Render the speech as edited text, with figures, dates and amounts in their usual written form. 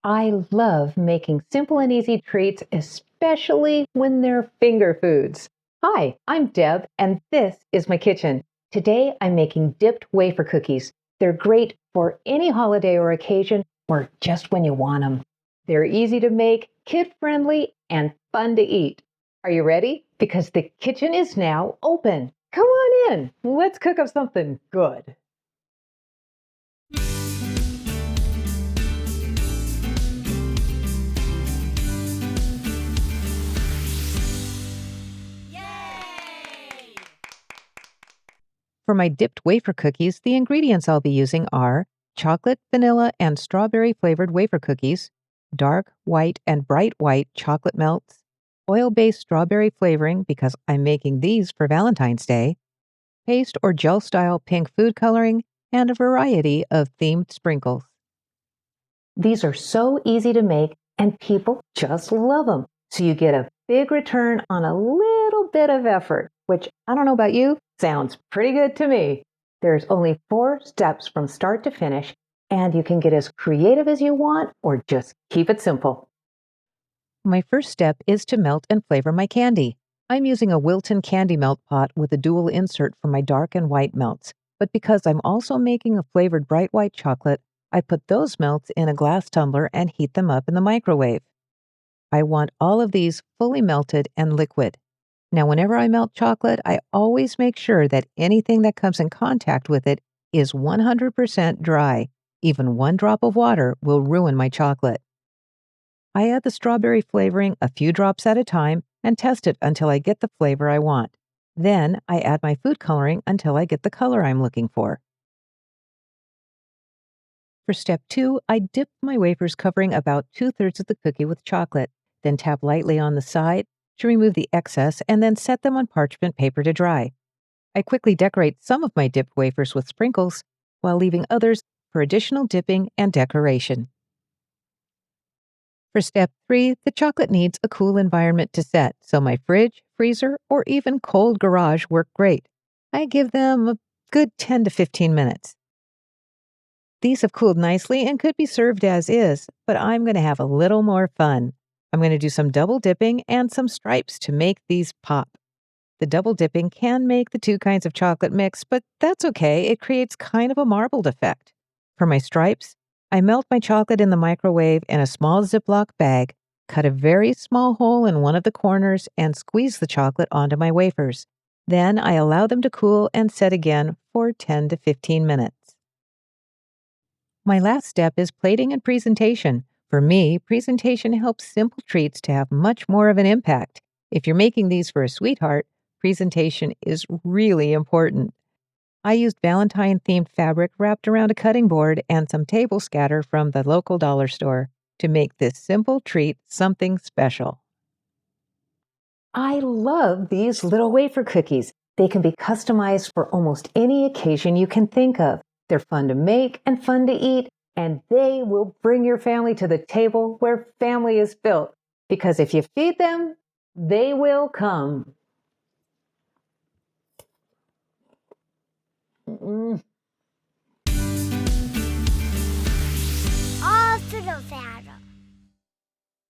I love making simple and easy treats, especially when they're finger foods. Hi, I'm Deb, and this is my kitchen. Today I'm making dipped wafer cookies. They're great for any holiday or occasion, or just when you want them. They're easy to make, kid-friendly, and fun to eat. Are you ready? Because the kitchen is now open. Come on in. Let's cook up something good. For my dipped wafer cookies, the ingredients I'll be using are chocolate, vanilla, and strawberry flavored wafer cookies, dark, white, and bright white chocolate melts, oil-based strawberry flavoring because I'm making these for Valentine's Day, paste or gel-style pink food coloring, and a variety of themed sprinkles. These are so easy to make, and people just love them. So you get a big return on a little bit of effort, which I don't know about you, sounds pretty good to me. There's only 4 steps from start to finish, and you can get as creative as you want or just keep it simple. My first step is to melt and flavor my candy. I'm using a Wilton candy melt pot with a dual insert for my dark and white melts, but because I'm also making a flavored bright white chocolate, I put those melts in a glass tumbler and heat them up in the microwave. I want all of these fully melted and liquid. Now, whenever I melt chocolate, I always make sure that anything that comes in contact with it is 100% dry. Even 1 drop of water will ruin my chocolate. I add the strawberry flavoring a few drops at a time and test it until I get the flavor I want. Then I add my food coloring until I get the color I'm looking for. For step 2, I dip my wafers covering about 2/3 of the cookie with chocolate, then tap lightly on the side to remove the excess and then set them on parchment paper to dry. I quickly decorate some of my dipped wafers with sprinkles while leaving others for additional dipping and decoration. For step 3, the chocolate needs a cool environment to set, so my fridge, freezer, or even cold garage work great. I give them a good 10 to 15 minutes. These have cooled nicely and could be served as is, but I'm going to have a little more fun. I'm going to do some double dipping and some stripes to make these pop. The double dipping can make the 2 kinds of chocolate mix, but that's okay. It creates kind of a marbled effect. For my stripes, I melt my chocolate in the microwave in a small Ziploc bag, cut a very small hole in one of the corners, and squeeze the chocolate onto my wafers. Then I allow them to cool and set again for 10 to 15 minutes. My last step is plating and presentation. For me, presentation helps simple treats to have much more of an impact. If you're making these for a sweetheart, presentation is really important. I used Valentine-themed fabric wrapped around a cutting board and some table scatter from the local dollar store to make this simple treat something special. I love these little wafer cookies. They can be customized for almost any occasion you can think of. They're fun to make and fun to eat, and they will bring your family to the table where family is built. Because if you feed them, they will come. All to the family.